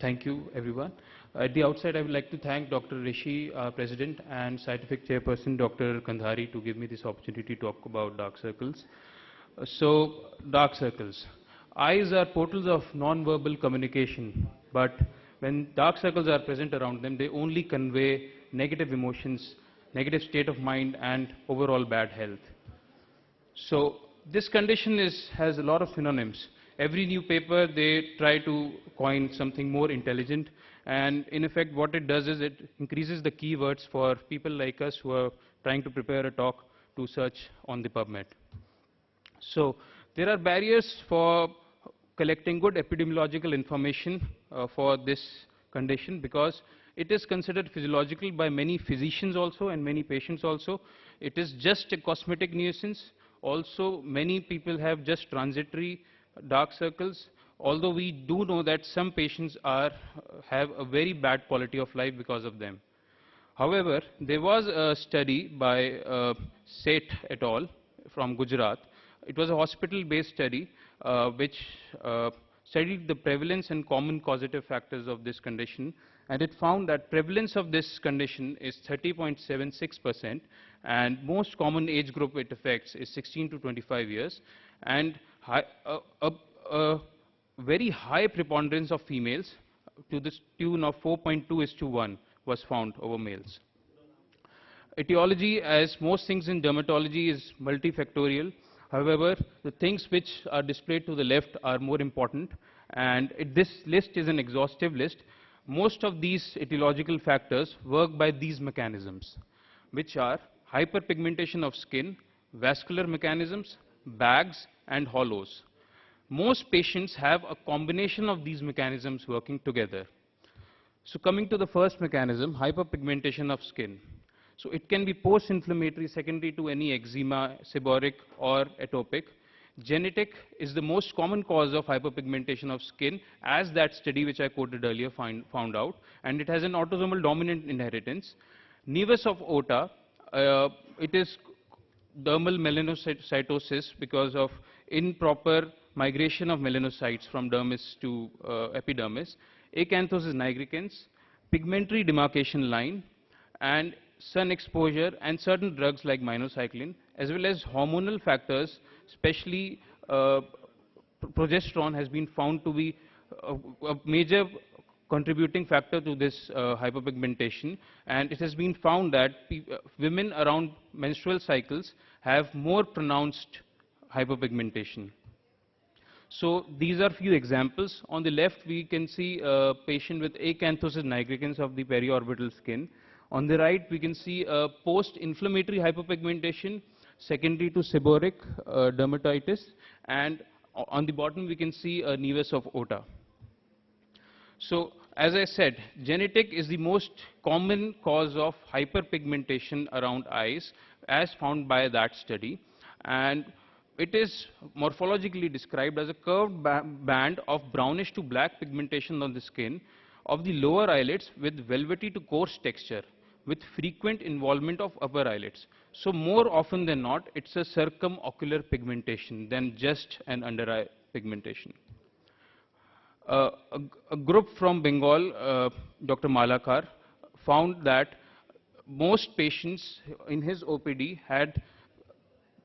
Thank you, everyone. At the outset, I would like to thank Dr. Rishi, our President, and Scientific Chairperson, Dr. Kandhari, to give me this opportunity to talk about dark circles. Dark circles. Eyes are portals of non-verbal communication, but when dark circles are present around them, they only convey negative emotions, negative state of mind, and overall bad health. So this condition has a lot of synonyms. Every new paper, they try to coin something more intelligent, and in effect what it does is it increases the keywords for people like us who are trying to prepare a talk to search on the PubMed. So there are barriers for collecting good epidemiological information for this condition, because it is considered physiological by many physicians also and many patients also. It is just a cosmetic nuisance. Also, many people have just transitory dark circles, although we do know that some patients have a very bad quality of life because of them. However, there was a study by Setai et al. From Gujarat. It was a hospital-based study which studied the prevalence and common causative factors of this condition, and it found that prevalence of this condition is 30.76%, and most common age group it affects is 16 to 25 years, and a very high preponderance of females to the tune of 4.2:1 was found over males. Etiology, as most things in dermatology, is multifactorial. However, the things which are displayed to the left are more important, and this list is an exhaustive list. Most of these etiological factors work by these mechanisms, which are hyperpigmentation of skin, vascular mechanisms, bags, and hollows. Most patients have a combination of these mechanisms working together. So coming to the first mechanism, hyperpigmentation of skin. So it can be post-inflammatory, secondary to any eczema, seborrheic, or atopic. Genetic is the most common cause of hyperpigmentation of skin, as that study which I quoted earlier found out, and it has an autosomal dominant inheritance. Nevus of Ota, it is dermal melanocytosis because of improper migration of melanocytes from dermis to epidermis. Acanthosis nigricans, pigmentary demarcation line, and sun exposure, and certain drugs like minocycline, as well as hormonal factors, especially progesterone has been found to be a major contributing factor to this hyperpigmentation, and it has been found that women around menstrual cycles have more pronounced hyperpigmentation. So these are few examples. On the left, we can see a patient with acanthosis nigricans of the periorbital skin. On the right, we can see a post-inflammatory hyperpigmentation secondary to seborrheic dermatitis, and on the bottom, we can see a nevus of Ota. So as I said, genetic is the most common cause of hyperpigmentation around eyes, as found by that study, and it is morphologically described as a curved band of brownish to black pigmentation on the skin of the lower eyelids with velvety to coarse texture, with frequent involvement of upper eyelids. So more often than not, it's a circumocular pigmentation than just an under eye pigmentation. A group from Bengal, Dr. Malakar, found that most patients in his OPD had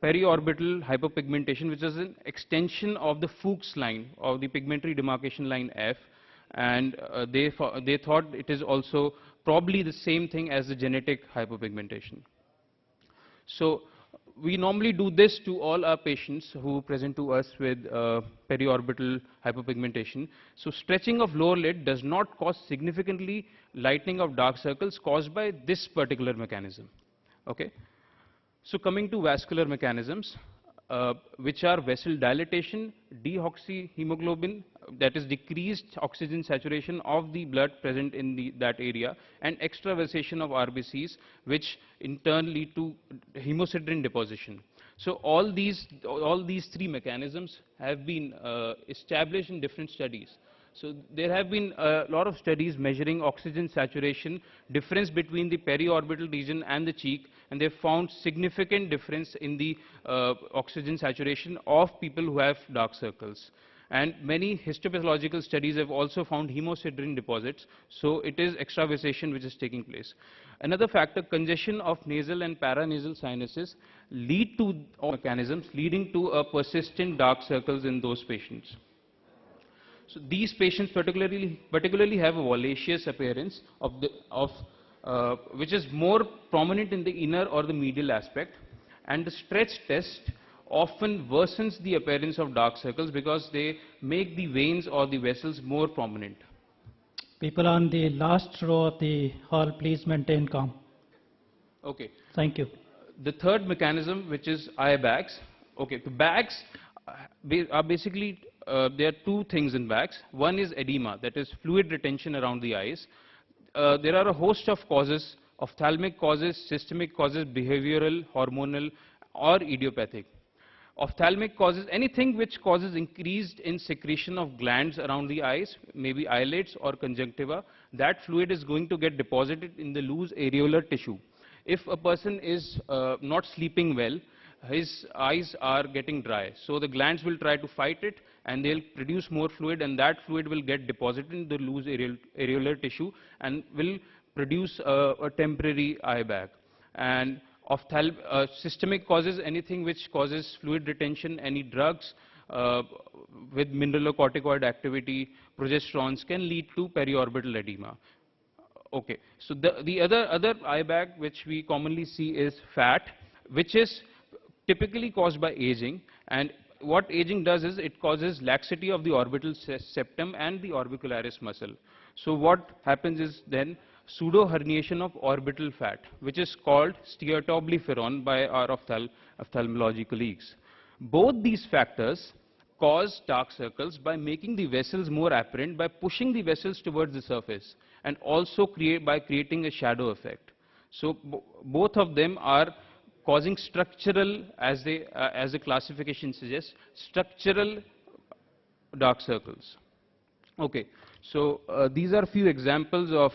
periorbital hyperpigmentation, which is an extension of the Fuchs line, of the pigmentary demarcation line F, and they thought it is also probably the same thing as the genetic hyperpigmentation. So we normally do this to all our patients who present to us with periorbital hyperpigmentation. So stretching of lower lid does not cause significantly lightening of dark circles caused by this particular mechanism. Okay. So coming to vascular mechanisms, which are vessel dilatation, deoxyhemoglobin, that is decreased oxygen saturation of the blood present in that area, and extravasation of RBCs, which in turn lead to hemosiderin deposition. So all these three mechanisms have been established in different studies. So there have been a lot of studies measuring oxygen saturation, difference between the periorbital region and the cheek, and they found significant difference in the oxygen saturation of people who have dark circles. And many histopathological studies have also found hemosiderin deposits, so it is extravasation which is taking place. Another factor, congestion of nasal and paranasal sinuses lead to mechanisms leading to a persistent dark circles in those patients. So these patients particularly have a violaceous appearance which is more prominent in the inner or the medial aspect, and the stretch test often worsens the appearance of dark circles because they make the veins or the vessels more prominent. People on the last row of the hall, please maintain calm. Okay. Thank you. The third mechanism, which is eye bags. Okay, the bags are basically, there are two things in bags. One is edema, that is fluid retention around the eyes. There are a host of causes, ophthalmic causes, systemic causes, behavioral, hormonal, or idiopathic. Ophthalmic causes, anything which causes increased in secretion of glands around the eyes, maybe eyelids or conjunctiva, that fluid is going to get deposited in the loose areolar tissue. If a person is not sleeping well, his eyes are getting dry. So the glands will try to fight it, and they'll produce more fluid, and that fluid will get deposited in the loose areolar tissue and will produce a temporary eye bag. And systemic causes, anything which causes fluid retention, any drugs with mineralocorticoid activity, progesterones, can lead to periorbital edema. Okay, so the other eye bag which we commonly see is fat, which is typically caused by aging. And what aging does is it causes laxity of the orbital septum and the orbicularis muscle. So what happens is then pseudo herniation of orbital fat, which is called steatoblepharon by our ophthalmology colleagues. Both these factors cause dark circles by making the vessels more apparent, by pushing the vessels towards the surface, and also by creating a shadow effect. So both of them are causing structural, as the classification suggests, structural dark circles. Okay, so these are a few examples of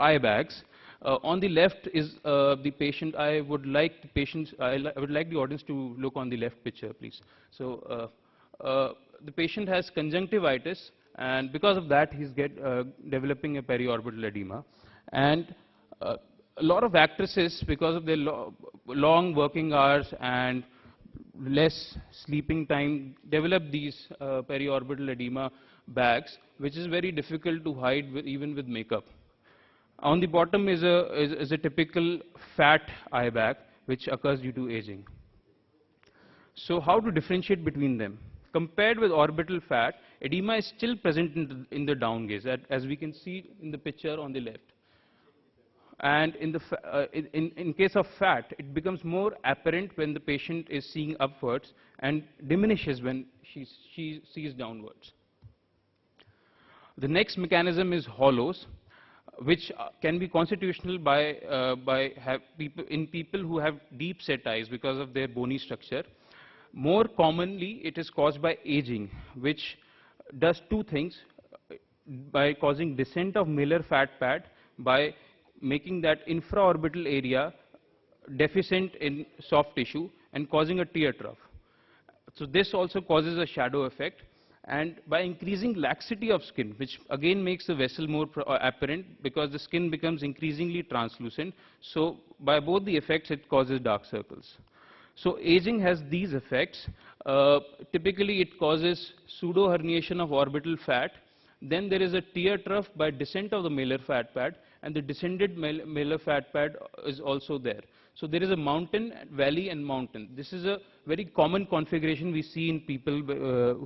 eye bags. On the left is the patient. I would like the audience to look on the left picture, please. So the patient has conjunctivitis, and because of that, he's developing a periorbital edema. And a lot of actresses, because of their long working hours and less sleeping time, develop these periorbital edema bags, which is very difficult to hide even with makeup. On the bottom is a typical fat eye bag, which occurs due to aging. So how to differentiate between them? Compared with orbital fat, edema is still present in the down gaze, as we can see in the picture on the left. And in case of fat, it becomes more apparent when the patient is seeing upwards and diminishes when she sees downwards. The next mechanism is hollows, which can be constitutional in people who have deep set eyes because of their bony structure. More commonly, it is caused by aging, which does two things: by causing descent of malar fat pad, by making that infraorbital area deficient in soft tissue and causing a tear trough. So this also causes a shadow effect, and by increasing laxity of skin, which again makes the vessel more apparent because the skin becomes increasingly translucent. So by both the effects, it causes dark circles. So aging has these effects. Typically, it causes pseudo herniation of orbital fat. Then there is a tear trough by descent of the malar fat pad, and the descended malar fat pad is also there. So there is a mountain, valley, and mountain. This is a very common configuration we see in people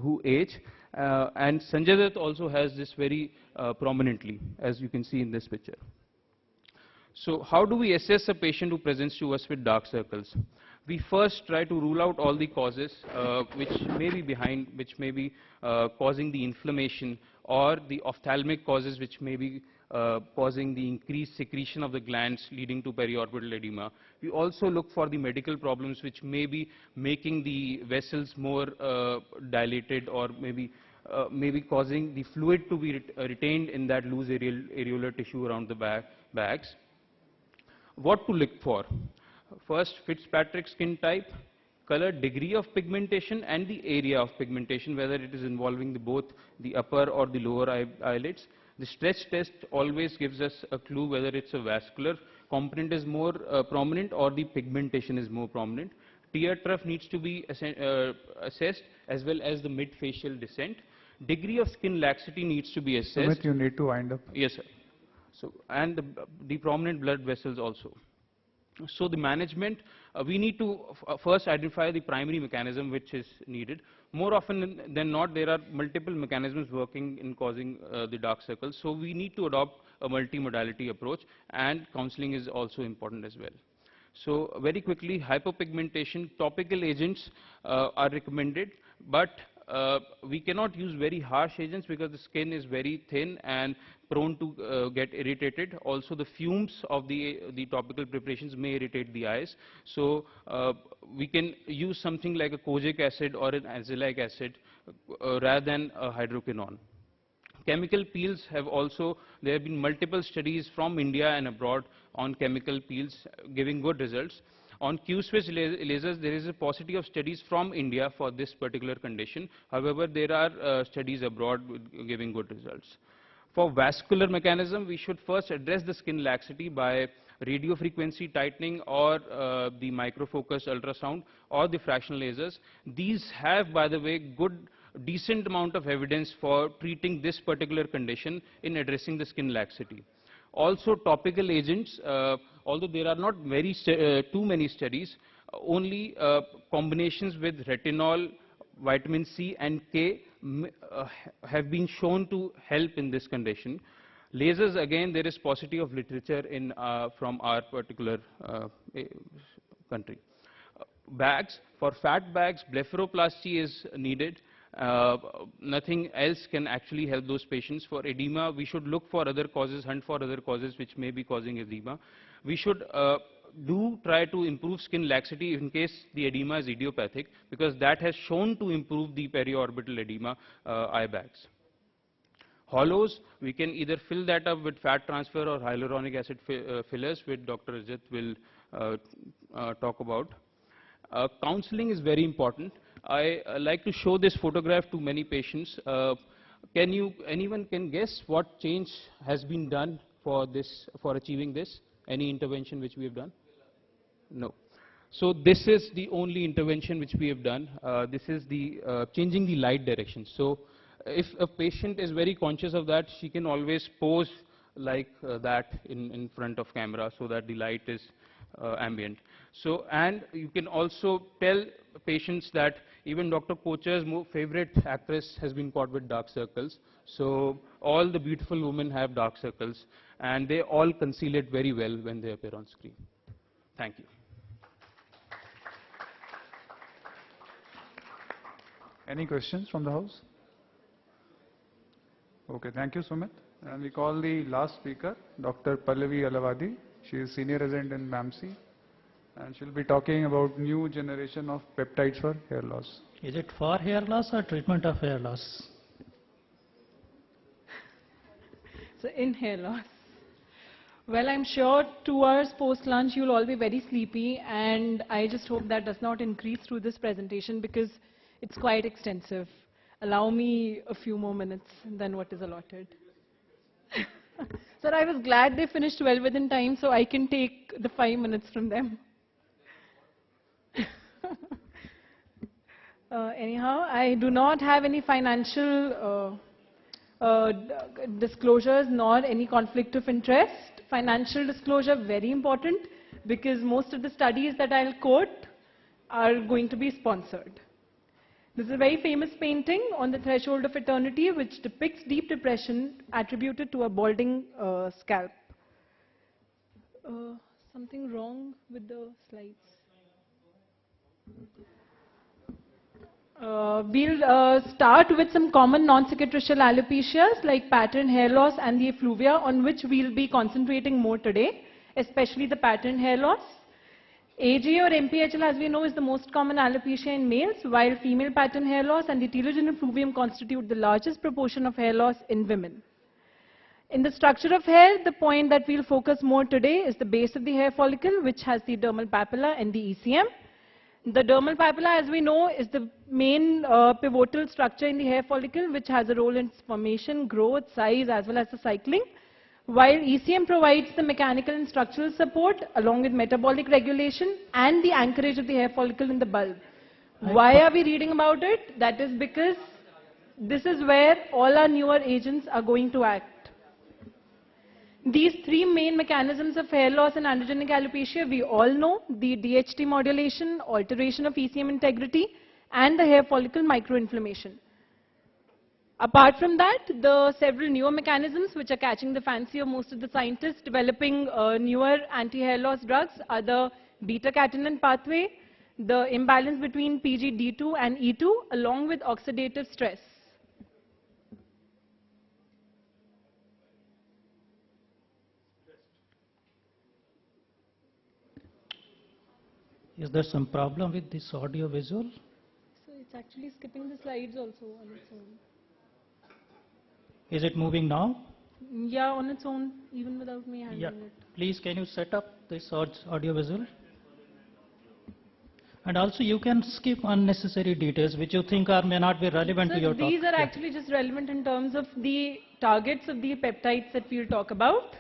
who age. And Sanjay Dutt also has this very prominently, as you can see in this picture. So how do we assess a patient who presents to us with dark circles? We first try to rule out all the causes which may be causing the inflammation, or the ophthalmic causes which may be causing the increased secretion of the glands leading to periorbital edema. We also look for the medical problems which may be making the vessels more dilated, or maybe causing the fluid to be retained in that loose areolar tissue around the bags. What to look for? First, Fitzpatrick skin type, color, degree of pigmentation, and the area of pigmentation, whether it is involving both the upper or the lower eyelids. The stretch test always gives us a clue whether it's a vascular component is more prominent or the pigmentation is more prominent. Tear trough needs to be assessed, as well as the mid-facial descent. Degree of skin laxity needs to be assessed. Sumit, you need to wind up. Yes, sir. So, and the prominent blood vessels also. So the management, we need to first identify the primary mechanism which is needed. More often than not, there are multiple mechanisms working in causing the dark circles. So we need to adopt a multimodality approach, and counseling is also important as well. So very quickly, hyperpigmentation, topical agents are recommended, but we cannot use very harsh agents because the skin is very thin and prone to get irritated. Also, the fumes of the topical preparations may irritate the eyes. So we can use something like a kojic acid or an azelaic acid rather than a hydroquinone. Chemical peels have also, there have been multiple studies from India and abroad on chemical peels giving good results. On Q-switch lasers, there is a paucity of studies from India for this particular condition. However, there are studies abroad giving good results. For vascular mechanism, we should first address the skin laxity by radio frequency tightening or the microfocus ultrasound or the fractional lasers. These have, by the way, decent amount of evidence for treating this particular condition in addressing the skin laxity. Also, topical agents, although there are not too many studies, only combinations with retinol, vitamin C and K have been shown to help in this condition. Lasers, again, there is paucity of literature from our particular country. Bags, for fat bags, blepharoplasty is needed. Nothing else can actually help those patients. For edema, we should look for other causes, hunt for other causes which may be causing edema. We should try to improve skin laxity in case the edema is idiopathic, because that has shown to improve the periorbital edema eye bags. Hollows, we can either fill that up with fat transfer or hyaluronic acid fillers, which Dr. Ajit will talk about. Counseling is very important. I like to show this photograph to many patients. Anyone can guess what change has been done for achieving this? Any intervention which we have done? No. So this is the only intervention which we have done. This is the changing the light direction. So if a patient is very conscious of that, she can always pose like that in front of camera so that the light is ambient. So, and you can also tell patients that even Dr. Kocher's favorite actress has been caught with dark circles. So all the beautiful women have dark circles, and they all conceal it very well when they appear on screen. Thank you. Any questions from the house? Okay, thank you, Sumit. And we call the last speaker, Dr. Pallavi Alavadi. She is senior resident in MAMC, and she'll be talking about new generation of peptides for hair loss. Is it for hair loss or treatment of hair loss? So in hair loss. Well, I'm sure 2 hours post-lunch you'll all be very sleepy, and I just hope that does not increase through this presentation because it's quite extensive. Allow me a few more minutes than what is allotted. Sir, I was glad they finished well within time, so I can take the 5 minutes from them. Anyhow, I do not have any financial disclosures nor any conflict of interest. Financial disclosure, very important, because most of the studies that I'll quote are going to be sponsored. This is a very famous painting, On the Threshold of Eternity, which depicts deep depression attributed to a balding scalp. Something wrong with the slides? We'll start with some common non-cicatricial alopecias like pattern hair loss and the effluvia, on which we'll be concentrating more today, especially the pattern hair loss. AGA or MPHL, as we know, is the most common alopecia in males, while female pattern hair loss and the telogen effluvium constitute the largest proportion of hair loss in women. In the structure of hair, the point that we'll focus more today is the base of the hair follicle, which has the dermal papilla and the ECM. The dermal papilla, as we know, is the main pivotal structure in the hair follicle, which has a role in its formation, growth, size, as well as the cycling. While ECM provides the mechanical and structural support, along with metabolic regulation and the anchorage of the hair follicle in the bulb. Why are we reading about it? That is because this is where all our newer agents are going to act. These three main mechanisms of hair loss and androgenic alopecia, we all know: the DHT modulation, alteration of ECM integrity, and the hair follicle microinflammation. Apart from that, the several newer mechanisms which are catching the fancy of most of the scientists developing newer anti-hair loss drugs are the beta-catenin pathway, the imbalance between PGD2 and E2, along with oxidative stress. Is there some problem with this audio visual? So it's actually skipping the slides also on its own. Is it moving now? Yeah, on its own, even without me handling it. Please, can you set up this audio visual? And also, you can skip unnecessary details which you think may not be relevant to your talk. These are actually just relevant in terms of the targets of the peptides that we'll talk about.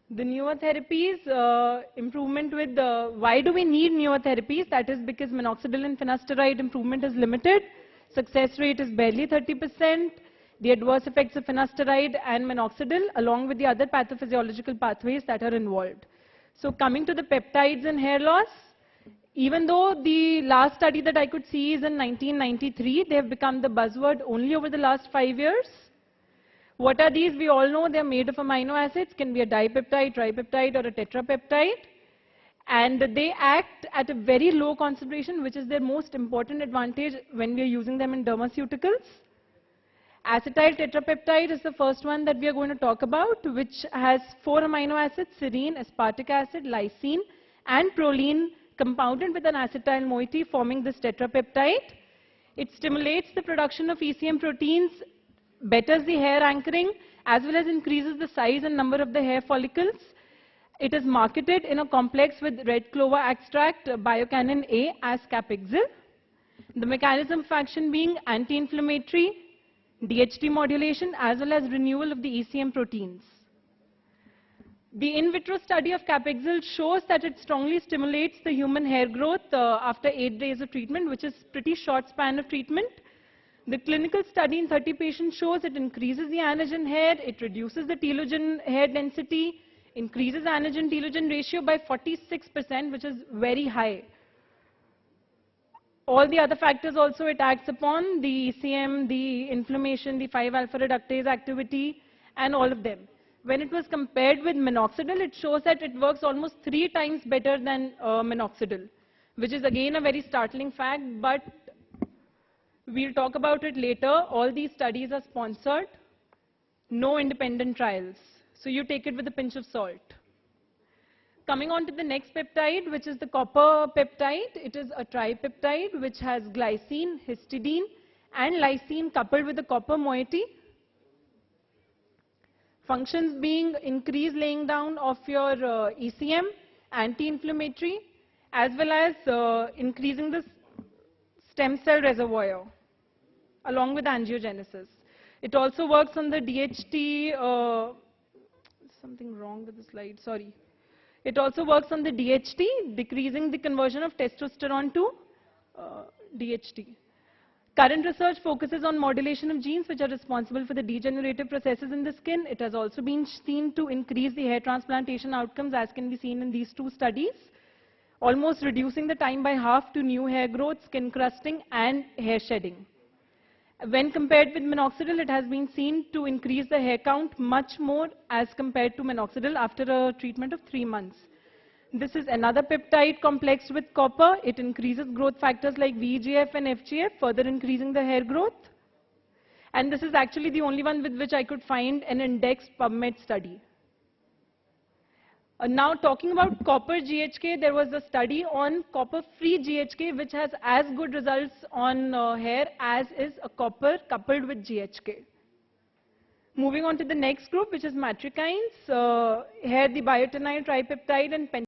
The newer therapies, improvement with why do we need newer therapies? That is because minoxidil and finasteride improvement is limited. Success rate is barely 30%. The adverse effects of finasteride and minoxidil, along with the other pathophysiological pathways that are involved. So coming to the peptides in hair loss, even though the last study that I could see is in 1993, they have become the buzzword only over the last 5 years. What are these? We all know they're made of amino acids, can be a dipeptide, tripeptide, or a tetrapeptide. And they act at a very low concentration, which is their most important advantage when we are using them in dermaceuticals. Acetyl tetrapeptide is the first one that we are going to talk about, which has 4 amino acids: serine, aspartic acid, lysine, and proline, compounded with an acetyl moiety, forming this tetrapeptide. It stimulates the production of ECM proteins, betters the hair anchoring, as well as increases the size and number of the hair follicles. It is marketed in a complex with red clover extract, biocanin A, as Capexil. The mechanism of action being anti-inflammatory, DHT modulation, as well as renewal of the ECM proteins. The in vitro study of Capexil shows that it strongly stimulates the human hair growth after 8 days of treatment, which is pretty short span of treatment. The clinical study in 30 patients shows it increases the anagen hair, it reduces the telogen hair density, increases anagen-telogen ratio by 46%, which is very high. All the other factors also it acts upon: the ECM, the inflammation, the 5-alpha reductase activity, and all of them. When it was compared with minoxidil, it shows that it works almost 3 times better than minoxidil, which is again a very startling fact, but we'll talk about it later. All these studies are sponsored, no independent trials. So you take it with a pinch of salt. Coming on to the next peptide, which is the copper peptide. It is a tripeptide which has glycine, histidine, and lysine coupled with a copper moiety. Functions being increased laying down of your ECM, anti-inflammatory, as well as increasing the stem cell reservoir, along with angiogenesis. It also works on the DHT, something wrong with the slide, sorry. It also works on the DHT, decreasing the conversion of testosterone to DHT. Current research focuses on modulation of genes which are responsible for the degenerative processes in the skin. It has also been seen to increase the hair transplantation outcomes, as can be seen in these 2 studies, almost reducing the time by half to new hair growth, skin crusting, and hair shedding. When compared with minoxidil, it has been seen to increase the hair count much more as compared to minoxidil after a treatment of 3 months. This is another peptide complex with copper. It increases growth factors like VEGF and FGF, further increasing the hair growth. And this is actually the only one with which I could find an indexed PubMed study. Now talking about copper GHK, there was a study on copper-free GHK which has as good results on hair as is a copper coupled with GHK. Moving on to the next group, which is matrikines. Here the biotenile tripeptide and